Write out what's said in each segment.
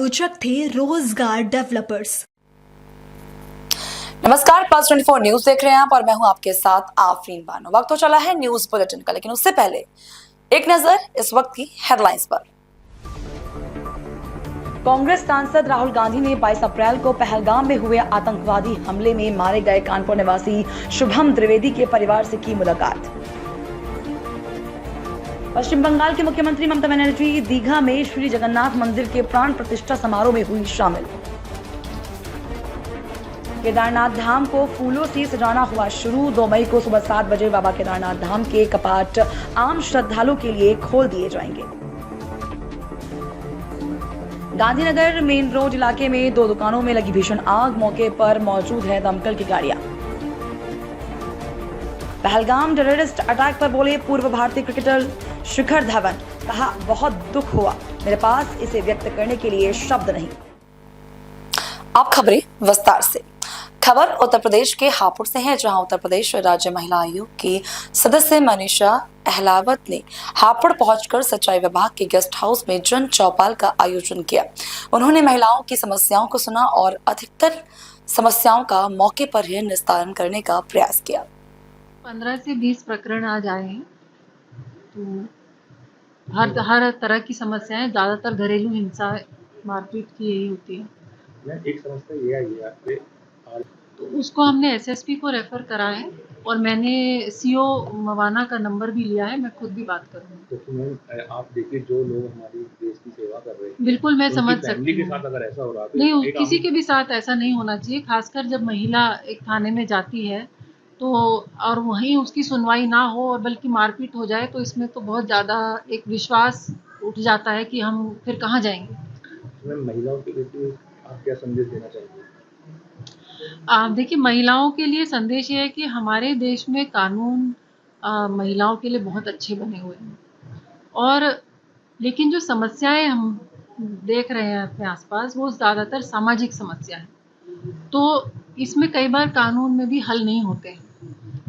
आयोजक थे रोजगार डेवलपर्स। नमस्कार, पल्स 24 न्यूज देख रहे हैं आप और मैं हूं आपके साथ आफरीन बानो। वक्त तो चला है न्यूज बुलेटिन का, लेकिन उससे पहले एक नजर इस वक्त की हेडलाइंस पर। कांग्रेस सांसद राहुल गांधी ने 22 अप्रैल को पहलगाम में हुए आतंकवादी हमले में मारे गए कानपुर निवासी शुभम त्रिवेदी के परिवार से की मुलाकात। पश्चिम बंगाल के मुख्यमंत्री ममता बनर्जी दीघा में श्री जगन्नाथ मंदिर के प्राण प्रतिष्ठा समारोह में हुई शामिल। केदारनाथ धाम को फूलों से सजाना हुआ शुरू। 2 मई को सुबह 7 बजे बाबा केदारनाथ धाम के कपाट आम श्रद्धालुओं के लिए खोल दिए जाएंगे। गांधीनगर मेन रोड इलाके में 2 दुकानों में लगी भीषण आग, मौके पर मौजूद है दमकल की गाड़ियां। पहलगाम टेररिस्ट अटैक पर बोले पूर्व भारतीय क्रिकेटर शिखर धवन, कहा बहुत दुख हुआ, मेरे पास इसे व्यक्त करने के लिए शब्द नहीं। अब खबरें विस्तार से। खबर उत्तर प्रदेश के हापुड़ से है, जहां उत्तर प्रदेश राज्य महिला आयोग की सदस्य मनीषा अहलावत ने हापुड़ पहुंचकर सिंचाई विभाग के गेस्ट हाउस में जन चौपाल का आयोजन किया। उन्होंने महिलाओं की समस्याओं को सुना और अधिकतर समस्याओं का मौके पर ही निस्तारण करने का प्रयास किया। 15 से 20 प्रकरण आज आए हैं, तो हर तरह की समस्याएं, ज़्यादातर घरेलू हिंसा, मारपीट की यही होती है। एक समस्या ये आई है तो उसको हमने एसएसपी को रेफर करा है और मैंने सीओ मवाना का नंबर भी लिया है, मैं खुद भी बात करूँगी। तो मैम आप देखिए, जो लोग हमारी देश की सेवा कर रहे हैं, बिल्कुल मैं समझ सकती फैमिली के हूँ। साथ अगर ऐसा हो रहा है नहीं, किसी के भी साथ ऐसा नहीं होना चाहिए, खासकर जब महिला एक थाने में जाती है तो और वहीं उसकी सुनवाई ना हो और बल्कि मारपीट हो जाए, तो इसमें तो बहुत ज़्यादा एक विश्वास उठ जाता है कि हम फिर कहाँ जाएंगे। मैम महिलाओं के लिए आप क्या संदेश देना चाहेंगे? देखिए, महिलाओं के लिए संदेश ये है कि हमारे देश में कानून महिलाओं के लिए बहुत अच्छे बने हुए हैं, और लेकिन जो समस्याएं हम देख रहे हैं अपने आसपास वो ज़्यादातर सामाजिक समस्या है, तो इसमें कई बार कानून में भी हल नहीं होते हैं।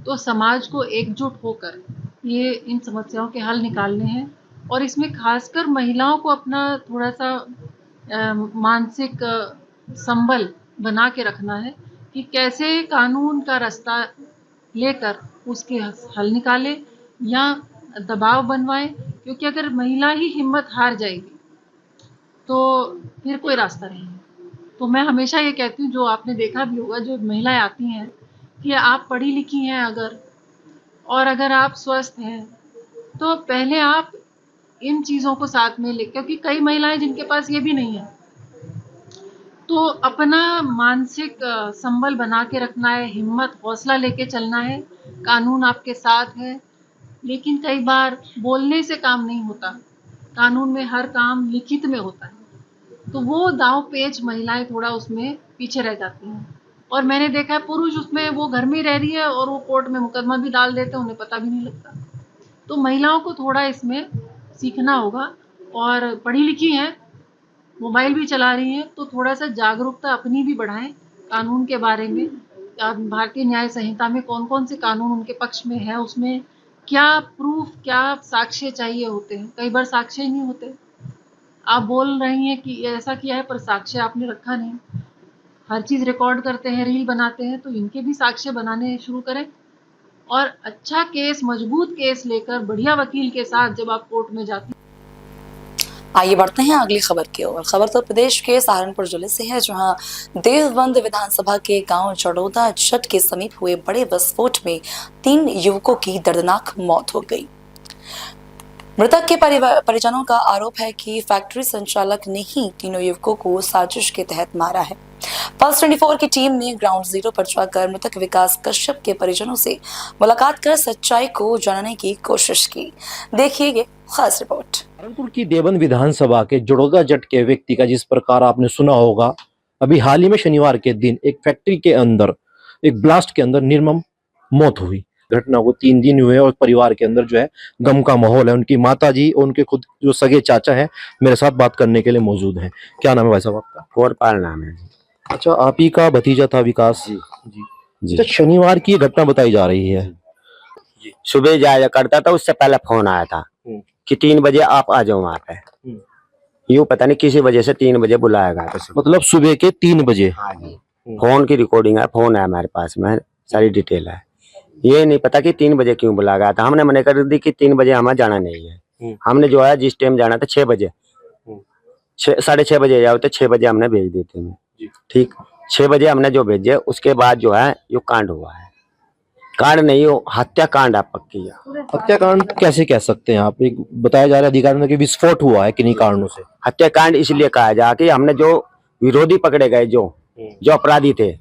तो समाज को एकजुट होकर ये इन समस्याओं के हल निकालने हैं, और इसमें खासकर महिलाओं को अपना थोड़ा सा मानसिक संबल बना के रखना है कि कैसे कानून का रास्ता लेकर उसके हल निकाले या दबाव बनवाएं, क्योंकि अगर महिला ही हिम्मत हार जाएगी तो फिर कोई रास्ता नहीं है। तो मैं हमेशा ये कहती हूँ, जो आपने देखा भी होगा, जो महिलाएं आती हैं कि आप पढ़ी लिखी हैं और अगर आप स्वस्थ हैं तो पहले आप इन चीज़ों को साथ में ले, क्योंकि कई महिलाएं जिनके पास ये भी नहीं है, तो अपना मानसिक संबल बना के रखना है, हिम्मत हौसला लेके चलना है। कानून आपके साथ है, लेकिन कई बार बोलने से काम नहीं होता, कानून में हर काम लिखित में होता है, तो वो दाव पेच महिलाएं थोड़ा उसमें पीछे रह जाती हैं। और मैंने देखा है पुरुष उसमें वो घर में रह रही है और वो कोर्ट में मुकदमा भी डाल देते हैं, उन्हें पता भी नहीं लगता। तो महिलाओं को थोड़ा इसमें सीखना होगा, और पढ़ी लिखी हैं, मोबाइल भी चला रही हैं, तो थोड़ा सा जागरूकता अपनी भी बढ़ाएं कानून के बारे में। भारतीय न्याय संहिता में कौन कौन से कानून उनके पक्ष में है, उसमें क्या प्रूफ, क्या साक्ष्य चाहिए होते हैं। कई बार साक्ष्य ही नहीं होते, आप बोल रही हैं कि ऐसा किया है पर साक्ष्य आपने रखा नहीं। हर चीज़ रिकॉर्ड करते हैं, रील बनाते हैं, तो इनके भी साक्ष्य बनाने शुरू करें, और अच्छा केस, मजबूत केस लेकर बढ़िया वकील के साथ जब आप कोर्ट में जाती। आइए बढ़ते हैं अगली खबर की ओर। खबर तो प्रदेश के सहारनपुर जिले से है, जहां देवबंद विधानसभा के गांव जड़ोदा जट के समीप हुए बड़े विस्फोट में 3 युवकों की दर्दनाक मौत हो गई। मृतक के परिजनों का आरोप है कि फैक्ट्री संचालक ने ही तीनों युवकों को साजिश के तहत मारा है। पल्स 24 की टीम ने ग्राउंड जीरो पर जाकर मृतक विकास कश्यप के परिजनों से मुलाकात कर सच्चाई को जानने की कोशिश की। देखिए ये खास रिपोर्ट। सहारनपुर की देवबंद विधानसभा के जड़ोदा जट के व्यक्ति का, जिस प्रकार आपने सुना होगा, अभी हाल ही में शनिवार के दिन एक फैक्ट्री के अंदर एक ब्लास्ट के अंदर निर्मम मौत हुई। घटना को 3 दिन हुए और परिवार के अंदर जो है गम का माहौल है। उनकी माताजी और उनके खुद जो सगे चाचा हैं मेरे साथ बात करने के लिए मौजूद हैं। क्या नाम है भाई साहब आपका? कोरपाल नाम है। अच्छा, आप ही का भतीजा था विकास जी? जी। अच्छा, शनिवार की घटना बताई जा रही है। सुबह जाया करता था, उससे पहले फोन आया था कि 3 बजे आप आ जाओ वहाँ पे। यूँ पता नहीं किसी वजह से 3 बजे बुलाया गया था सुबह। मतलब सुबह के 3 बजे। हाँ जी, फोन की रिकॉर्डिंग है, फोन है हमारे पास में, सारी डिटेल है। ये नहीं पता कि 3 बजे क्यों बुलाया गया था। हमने मना कर दी कि 3 बजे हमें जाना नहीं है। हमने जो है जिस टाइम जाना था 6 बजे, 6:30 बजे जाओ तो 6 बजे हमने भेज देते हैं। ठीक, 6 बजे हमने जो भेजे उसके बाद जो है ये कांड हुआ है। कांड नहीं हो, हत्याकांड आप पक्की है। हत्याकांड कैसे कह सकते हैं आप? एक बताया जा रहा है अधिकारियों ने कि विस्फोट हुआ है किन्हीं कारणों से। हत्याकांड इसलिए कहा जा कि हमने जो विरोधी पकड़े गए, जो अपराधी थे,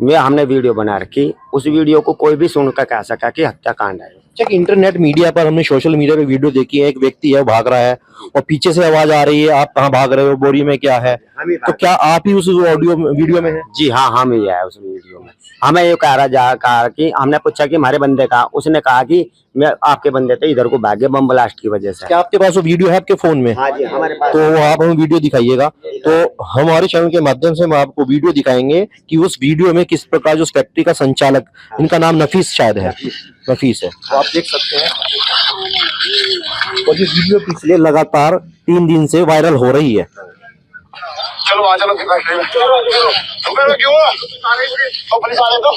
वे हमने वीडियो बना रखी। उस वीडियो को कोई भी सुनकर कह सका कि हत्याकांड है। अच्छा, इंटरनेट मीडिया पर हमने सोशल मीडिया पे वीडियो देखी है, एक व्यक्ति है भाग रहा है और पीछे से आवाज आ रही है, आप कहाँ भाग रहे हो, बोरी में क्या है? तो क्या आप ही उस ऑडियो वीडियो में है? जी हाँ, हम ही है उस वीडियो में। हमें ये कहा कि हमने पूछा कि हमारे बंदे का, उसने कहा कि मैं आपके बंदे थे इधर को भागे बम ब्लास्ट की वजह से। क्या आपके पास वो वीडियो है आपके फोन में? हाँ जी, हमारे पास। तो वो आप हमें वीडियो दिखाइएगा। तो हमारे चैनल के माध्यम से हम आपको वीडियो दिखाएंगे कि उस वीडियो में किस प्रकार जो फैक्ट्री का संचालक, इनका नाम नफीस शायद है, नफीस है, तो आप देख सकते हैं। और ये वीडियो पिछले लगातार 3 दिन से वायरल हो रही है। चलो आ चलो फैक्ट्री में क्यों तो पुलिस वाले तो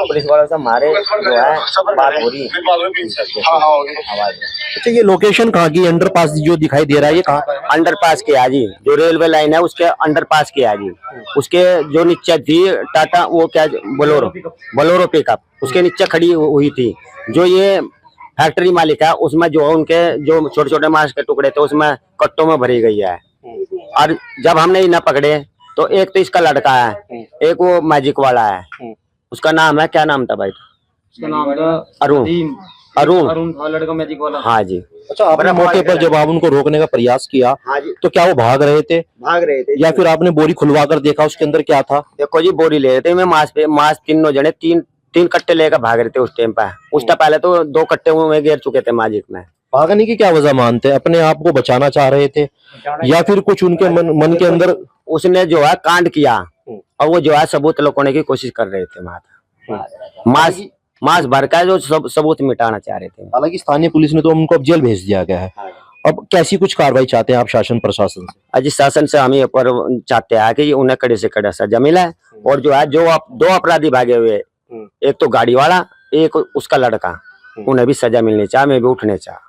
पुलिस वालों से हमारे जो है बात हो रही है। हाँ होगी। अच्छा, ये लोकेशन कहाँ की? अंडरपास जो दिखाई दे रहा है ये कहाँ का है? अंडरपास के है जी, जो रेलवे लाइन है उसके अंडरपास के है जी। उसके जो नीचे थी टाटा, वो क्या, बोलेरो पिकअप, उसके नीचे खड़ी हुई थी। जो ये फैक्ट्री मालिक है उसमें जो उनके जो छोटे छोटे मांस के टुकड़े थे उसमें कट्टों में भरी गई है। और जब हमने इन्हें पकड़े तो एक तो इसका लड़का है, एक वो मैजिक वाला है, उसका नाम है, क्या नाम था भाई? उसका नाम था अरुण था, लड़का मैजिक वाला। हाँ जी। अच्छा, आपने मौके पर जब आप उनको रोकने का प्रयास किया, हाँ जी, तो क्या वो भाग रहे थे या फिर आपने बोरी खुलवा कर देखा उसके अंदर क्या था? देखो जी, बोरी ले रहे थे, मैं मांस तीनों जने तीन कट्टे लेकर भाग रहे थे उस टाइम पे। उस टाइम पहले तो 2 कट्टे में गिर चुके थे मैजिक में। भागने की क्या वजह मानते हैं? अपने आप को बचाना चाह रहे थे या फिर कुछ उनके मन के अंदर? उसने जो है कांड किया और वो जो है सबूत लुकाने की कोशिश कर रहे थे। मांस भर का जो सबूत मिटाना चाह रहे थे। हालांकि स्थानीय पुलिस ने तो उनको अब जेल भेज दिया गया है। अब कैसी कुछ कार्रवाई चाहते हैं आप शासन प्रशासन से? अजी शासन से हम ये पर चाहते हैं कि उन्हें कड़े से कड़ा सजा मिले। और जो है जो 2 अपराधी भागे हुए, एक तो गाड़ी वाला, एक उसका लड़का, उन्हें भी सजा मिलनी चाहिए, मैं भी उठने चाहिए।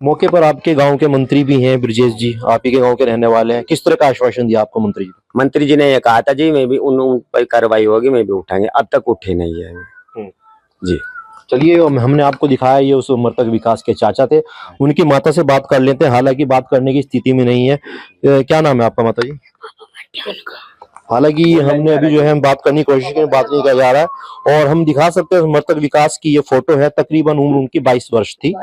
मौके पर आपके गांव के मंत्री भी हैं ब्रजेश जी, आप ही के गांव के रहने वाले हैं। किस तरह का आश्वासन दिया आपको मंत्री जी? मंत्री जी ने ये कहा था जी मैं भी उन पर कार्रवाई होगी, मैं भी उठाएंगे। अब तक उठे नहीं है जी। चलिए, हमने आपको दिखाया, ये उस मृतक विकास के चाचा थे। उनकी माता से बात कर लेते हैं, हालांकि बात करने की स्थिति में नहीं है। क्या नाम है आपका माता जी? हालांकि हमने अभी जो है बात करने की कोशिश की, बात नहीं किया जा रहा है। और हम दिखा सकते हैं मृतक विकास की ये फोटो है, तकरीबन उम्र उनकी 22 वर्ष थी।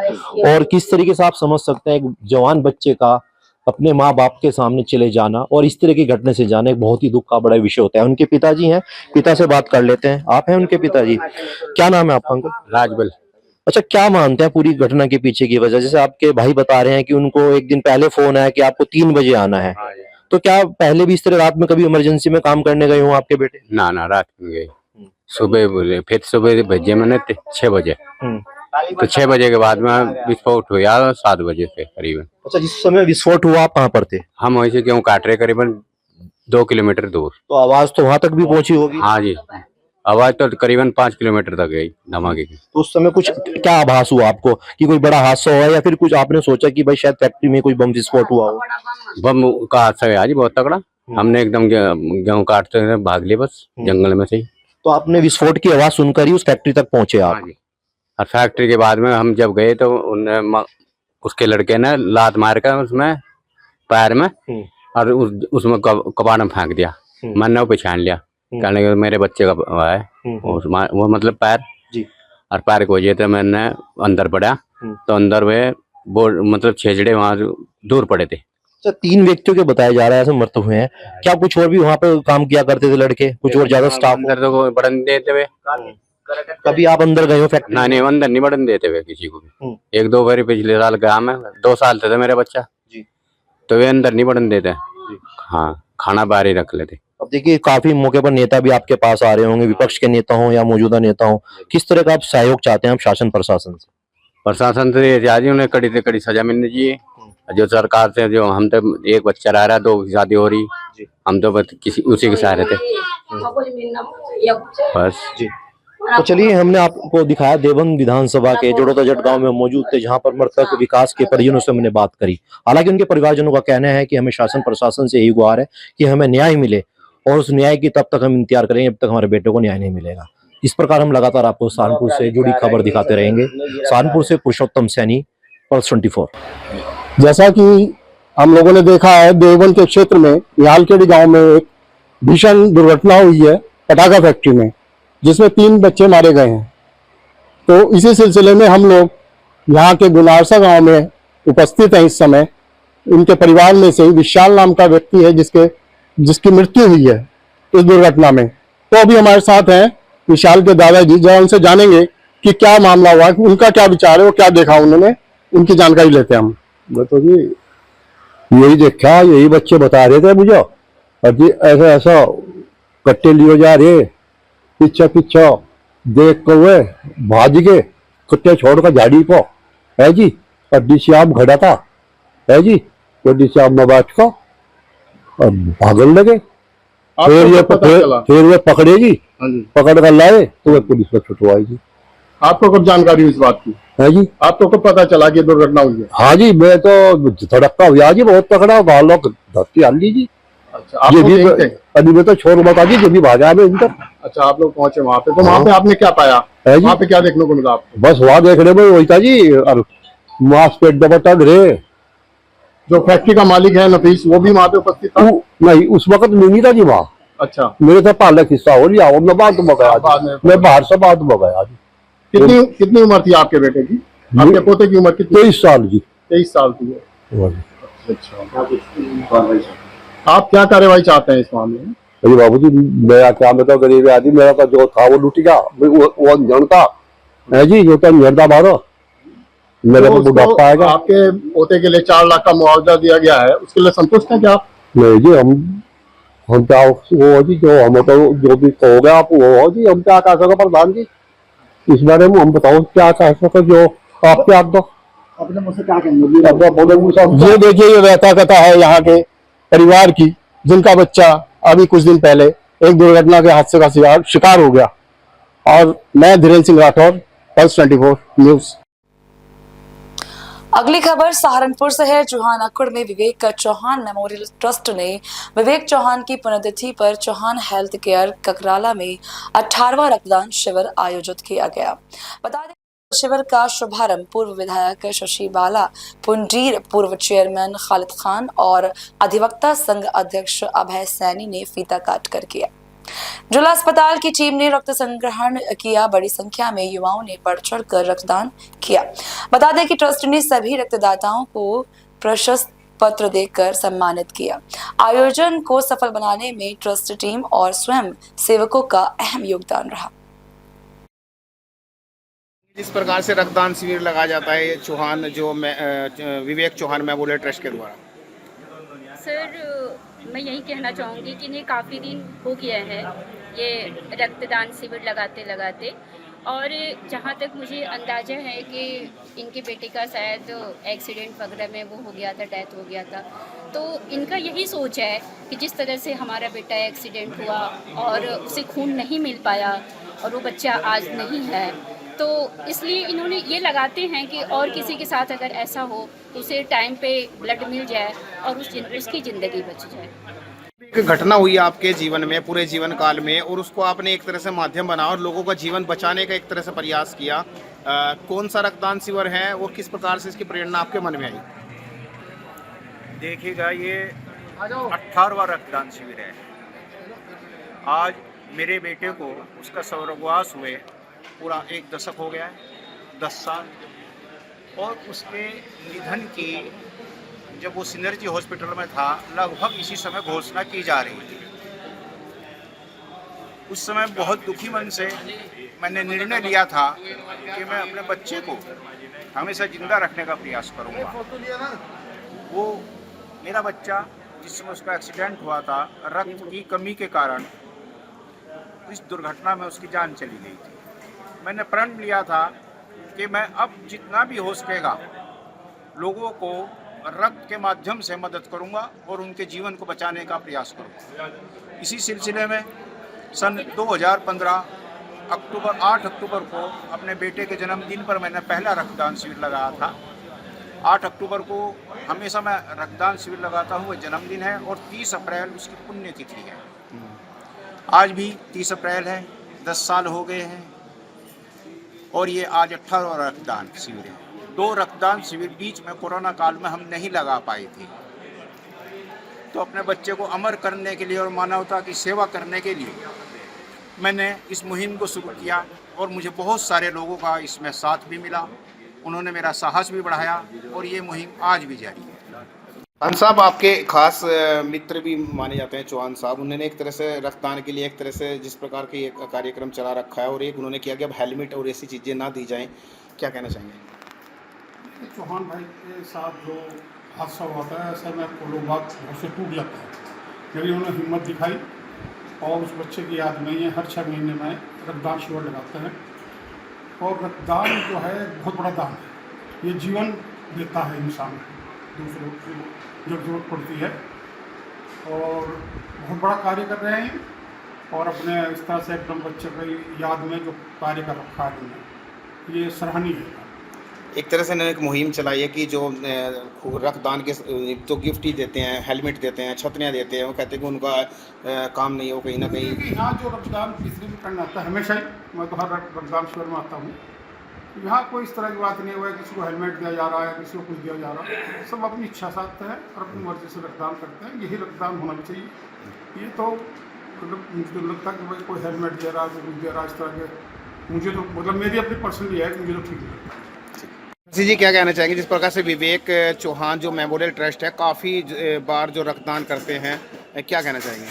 और किस तरीके से आप समझ सकते हैं एक जवान बच्चे का अपने माँ बाप के सामने चले जाना और इस तरह की घटना से जाना एक बहुत ही दुख का बड़ा विषय होता है। उनके पिताजी हैं, पिता से बात कर लेते हैं। आप हैं उनके पिताजी? क्या नाम है आपका अंकल? राजबल। अच्छा, क्या मानते हैं पूरी घटना के पीछे की वजह? जैसे आपके भाई बता रहे हैं कि उनको एक दिन पहले फोन आया कि आपको 3 बजे आना है, तो क्या पहले भी इस तरह रात में कभी इमरजेंसी में काम करने गए हो आपके बेटे? ना रात में गए, सुबह बोले, फिर सुबह भेजे मैंने 6 बजे। तो 6 बजे के बाद में विस्फोट हुआ 7 बजे से करीबन। अच्छा, जिस समय विस्फोट हुआ आप कहाँ पर थे? हम वहीं से गेहूँ काट रहे करीबन 2 किलोमीटर दूर। तो आवाज तो वहां तक भी पहुंची होगी? हाँ जी, आवाज तो करीबन 5 किलोमीटर तक गई धमाके की। तो उस समय कुछ क्या आभास हुआ आपको कि कोई बड़ा हादसा हुआ या फिर कुछ आपने सोचा कि भाई शायद फैक्ट्री में कोई बम विस्फोट हुआ हो? बम का हादसा है जी, बहुत तगड़ा। हमने एकदम गेहूँ काटते हुए भाग लिए बस जंगल में से ही। तो आपने विस्फोट की आवाज सुनकर ही उस फैक्ट्री तक पहुंचे आप? और फैक्ट्री के बाद में हम जब गए तो उसके लड़के ने लात मार कर उसमें पैर में और उसमें कबाड़ में फेंक दिया। मैंने वो पहचान लिया, कहने लगे मेरे बच्चे का है वो मतलब पैर जी। और पैर को वजह से मैंने अंदर पड़ा तो अंदर वे मतलब छेजड़े वहां दूर पड़े थे। 3 व्यक्तियों के बताया जा रहा है ऐसे मृत हुए हैं। क्या कुछ और भी वहाँ पे काम किया करते थे लड़के, कुछ और ज्यादा स्टाफ? अंदर तो बढ़न देते हुए कभी आप अंदर गए हो फैक्ट्री? नहीं, अंदर नहीं बढ़न देते हुए किसी को भी। 1-2 बार पिछले साल गया मैं, 2 साल थे मेरा बच्चा जी, तो वे अंदर नहीं बढ़न देते। हाँ, खाना बाहर ही रख लेते। अब देखिए, काफी मौके पर नेता भी आपके पास आ रहे होंगे, विपक्ष के नेता हो या मौजूदा नेता हो, किस तरह का आप सहयोग चाहते हैं आप शासन प्रशासन से? प्रशासन से उन्हें कड़ी से कड़ी सजा मिलनी चाहिए जो सरकार से जो हम तो एक बच्चा रह रहा है, 2 की शादी हो रही, हम तो बस किसी उसी के सहारे थे बस। जी तो चलिए, हमने आपको दिखाया देवबंद विधानसभा के जड़ौदा जट गांव में मौजूद थे, जहां पर मृतक विकास के परिजनों से हमने बात करी। हालांकि उनके परिवारजनों का कहना है कि हमें शासन प्रशासन से यही गुहार है कि हमें न्याय मिले, और उस न्याय की तब तक हम इंतजार करेंगे जब तक हमारे बेटे को न्याय नहीं मिलेगा। इस प्रकार हम लगातार आपको सहारनपुर से जुड़ी खबर दिखाते रहेंगे। सहारनपुर से पुरुषोत्तम सैनी, पल्स 24। जैसा कि हम लोगों ने देखा है, देवबंद के क्षेत्र में यालखेड़ी गांव में एक भीषण दुर्घटना हुई है पटाखा फैक्ट्री में, जिसमें 3 बच्चे मारे गए हैं। तो इसी सिलसिले में हम लोग यहाँ के गुनारसा गांव में उपस्थित हैं इस समय। इनके परिवार में से विशाल नाम का व्यक्ति है जिसकी मृत्यु हुई है इस दुर्घटना में। तो अभी हमारे साथ हैं विशाल के दादाजी, जरा उनसे जानेंगे कि क्या मामला हुआ, उनका क्या विचार है, वो क्या देखा उन्होंने, उनकी जानकारी लेते हैं हम। तो जी यही देखा, यही बच्चे बता रहे थे मुझे, और जी ऐसा ऐसा कट्टे लिए जा रहे, पीछे पीछे देख कर वे भाज के कट्टे छोड़कर झाड़ी को है जी, और डिश्याम खड़ा था है जी, तो डिश्याम में बैठ कर और भागने लगे। फिर वे पकड़े जी, पकड़ कर लाए तो वे पुलिस को छुटवाई जी। आपको कब जानकारी हुई इस बात की? है जी, आपको कब पता चला कि दुर्घटना हुई है? हाँ जी, मैं तो धड़का हुआ जी, बहुत तकड़ा, गाल लोग धरती हाल ली जी। अच्छा, आप लोग यहीं थे? अभी मैं तो छोड़ बता दी, जो भी भागा है इंटर। अच्छा, आप लोग पहुंचे वहां पे, तो वहां पे आपने क्या पाया? वहां पे क्या देखने को मिला आपको? बस वहां देखने में वही था जी, और मांस पेट दबा रे। जो फैक्ट्री का मालिक है नफीस, वो भी वहां पे उपस्थित था? नहीं, उस वक्त नहीं था जी वहाँ। अच्छा, मेरे से पालक हिस्सा हो लिया, मैं बाद में गया, मैं बाहर से बाद में गया जी। कितनी उम्र थी आपके बेटे की? आपके पोते की उम्र कितनी? 23 साल जी। 23 साल थी। अच्छा, आप क्या कार्रवाई चाहते हैं इस मामले में? अरे बाबू जी, मेरा क्या, मैं तो गरीब आदमी, मेरा तो जो था वो लूट गया, वो अंजन था है जी, जो तो अंजनता मारो मेरे को बुढ़ापा आएगा। आपके पोते के लिए 4 लाख का मुआवजा दिया गया है, उसके लिए संतुष्ट हैं क्या आप? नहीं जी, हम क्या वो जी, जो हम तो जो भी कहोगे आप वो हो जी, हम क्या कह सके प्रधान जी, इस बारे में हम बताओ क्या कह सके, जो आप क्या दो अपने मुझसे क्या कहेंगे? ये देखिए, ये व्यथा कथा है यहाँ के परिवार की, जिनका बच्चा अभी कुछ दिन पहले एक दुर्घटना के हादसे का शिकार हो गया। और मैं धीरेन्द्र सिंह राठौर, पल्स 24 न्यूज। अगली खबर सहारनपुर से है। चौहान में विवेक चौहान मेमोरियल ट्रस्ट ने विवेक चौहान की पुण्यतिथि पर चौहान हेल्थ केयर ककराला में 18वां रक्तदान शिविर आयोजित किया गया। बता दें, शिविर का शुभारंभ पूर्व विधायक शशि बाला पुंडीर, पूर्व चेयरमैन खालिद खान और अधिवक्ता संघ अध्यक्ष अभय सैनी ने फीता काट कर किया। जिला अस्पताल की टीम ने रक्त संग्रहण किया। बड़ी संख्या में युवाओं ने बढ़ चढ़ कर रक्तदान किया। बता दें कि ट्रस्ट ने सभी रक्तदाताओं को प्रशस्ति पत्र देकर सम्मानित किया। आयोजन को सफल बनाने में ट्रस्ट टीम और स्वयं सेवकों का अहम योगदान रहा। जिस प्रकार से रक्तदान शिविर लगाया जाता है चौहान विवेक चौहान मेमोरियल ट्रस्ट के द्वारा, सर मैं यही कहना चाहूँगी कि इन्हें काफ़ी दिन हो गया है ये रक्तदान शिविर लगाते, और जहाँ तक मुझे अंदाज़ा है कि इनके बेटे का शायद एक्सीडेंट वगैरह में वो हो गया था, डेथ हो गया था। तो इनका यही सोच है कि जिस तरह से हमारा बेटा एक्सीडेंट हुआ और उसे खून नहीं मिल पाया और वो बच्चा आज नहीं है, तो इसलिए इन्होंने ये लगाते हैं कि और किसी के साथ अगर ऐसा हो तो उसे टाइम पे ब्लड मिल जाए और उसकी ज़िंदगी बच जाए। एक घटना हुई आपके जीवन में, पूरे जीवन काल में, और उसको आपने एक तरह से माध्यम बना और लोगों का जीवन बचाने का एक तरह से प्रयास किया। कौन सा रक्तदान शिविर है और किस प्रकार से इसकी प्रेरणा आपके मन में आई? देखिएगा, ये 18वां रक्तदान शिविर है। आज मेरे बेटे को उसका स्वर्गवास हुए पूरा 1 दशक हो गया है, 10 साल, और उसके निधन की जब वो सिनर्जी हॉस्पिटल में था लगभग इसी समय घोषणा की जा रही थी। उस समय बहुत दुखी मन से मैंने निर्णय लिया था कि मैं अपने बच्चे को हमेशा जिंदा रखने का प्रयास करूंगा। वो मेरा बच्चा जिस समय उसका एक्सीडेंट हुआ था, रक्त की कमी के कारण इस दुर्घटना में उसकी जान चली गई थी। मैंने प्रण लिया था कि मैं अब जितना भी हो सकेगा लोगों को रक्त के माध्यम से मदद करूंगा और उनके जीवन को बचाने का प्रयास करूंगा। इसी सिलसिले में सन 2015 8 अक्टूबर को अपने बेटे के जन्मदिन पर मैंने पहला रक्तदान शिविर लगाया था। 8 अक्टूबर को हमेशा मैं रक्तदान शिविर लगाता हूँ, वह जन्मदिन है, और 30 अप्रैल उसकी पुण्यतिथि है। आज भी 30 अप्रैल है, 10 साल हो गए हैं, और ये आज 18वां रक्तदान शिविर है। 2 रक्तदान शिविर बीच में कोरोना काल में हम नहीं लगा पाए थे, तो अपने बच्चे को अमर करने के लिए और मानवता की सेवा करने के लिए मैंने इस मुहिम को शुरू किया, और मुझे बहुत सारे लोगों का इसमें साथ भी मिला, उन्होंने मेरा साहस भी बढ़ाया, और ये मुहिम आज भी जारी है। खान साहब आपके खास मित्र भी माने जाते हैं चौहान साहब, उन्होंने एक तरह से रक्तदान के लिए एक तरह से जिस प्रकार की एक कार्यक्रम चला रखा है, और एक उन्होंने किया कि अब हेलमेट और ऐसी चीज़ें ना दी जाएं, क्या कहना चाहेंगे? चौहान भाई के साथ जो हादसा हुआ था, ऐसा मैं लोग बात से टूट जाता है, मेरी उन्होंने हिम्मत दिखाई, और उस बच्चे की याद में ये हर 6 महीने में रक्तदान शिविर लगाते हैं। और रक्तदान जो है बहुत बड़ा दान है, ये जीवन देता है इंसान दूसरों को जब जरूरत पड़ती है, और बहुत बड़ा कार्य कर रहे हैं, और अपने इस तरह से एकदम बच्चे की याद में जो कार्य कर रखा है उन्होंने, ये सराहनीय है। एक तरह से इन्होंने एक मुहिम चलाई है कि जो रक्तदान के तो गिफ्ट ही देते हैं, हेलमेट देते हैं, छतरियाँ देते हैं, वो कहते हैं कि उनका काम नहीं हो कहीं ना कहीं। यहाँ जो रक्तदान किसी भी करना आता है, हमेशा ही मैं तो हर रक्तदान शिविर में आता हूँ, यहाँ कोई इस तरह की बात नहीं हुआ है किसी को हेलमेट दिया जा रहा है, किसी को कुछ दिया जा रहा है, सब अपनी इच्छा से आते हैं और अपनी मर्जी से रक्तदान करते हैं। यही रक्तदान होना भी चाहिए। ये तो मुझे लगता है कि भाई कोई हेलमेट दे रहा है, कुछ दे रहा है, इस तरह के मुझे तो मतलब मेरी अपनी पर्सनली है कि मुझे तो ठीक नहीं लगता। जी क्या कहना चाहेंगे, जिस प्रकार से विवेक चौहान जो मेमोरियल ट्रस्ट है काफ़ी बार जो रक्तदान करते हैं, क्या कहना चाहेंगे?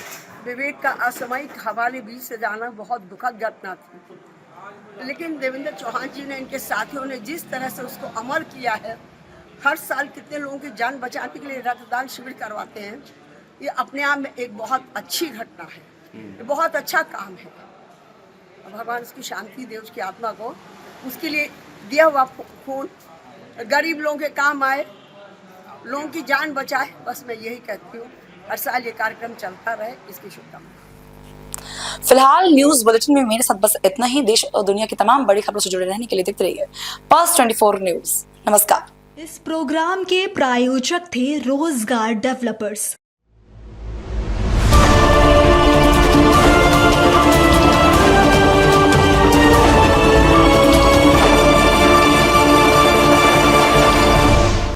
विवेक का असामयिक हवाले बीच से जाना बहुत दुखद घटना थी, लेकिन देवेंद्र चौहान जी ने, इनके साथियों ने जिस तरह से उसको अमर किया है, हर साल कितने लोगों की जान बचाने के लिए रक्तदान शिविर करवाते हैं, ये अपने आप में एक बहुत अच्छी घटना है, ये बहुत अच्छा काम है। भगवान उसकी शांति दे, उसकी आत्मा को, उसके लिए दिया हुआ खून गरीब लोगों के काम आए, लोगों की जान बचाए, बस मैं यही कहती हूँ। हर साल ये कार्यक्रम चलता रहे, इसकी शुभकामनाएं। फिलहाल न्यूज बुलेटिन में मेरे साथ बस इतना ही। देश और दुनिया की तमाम बड़ी खबरों से जुड़े रहने के लिए देखते रहिए पास 24 न्यूज। नमस्कार। इस प्रोग्राम के प्रायोजक थे रोजगार डेवलपर्स।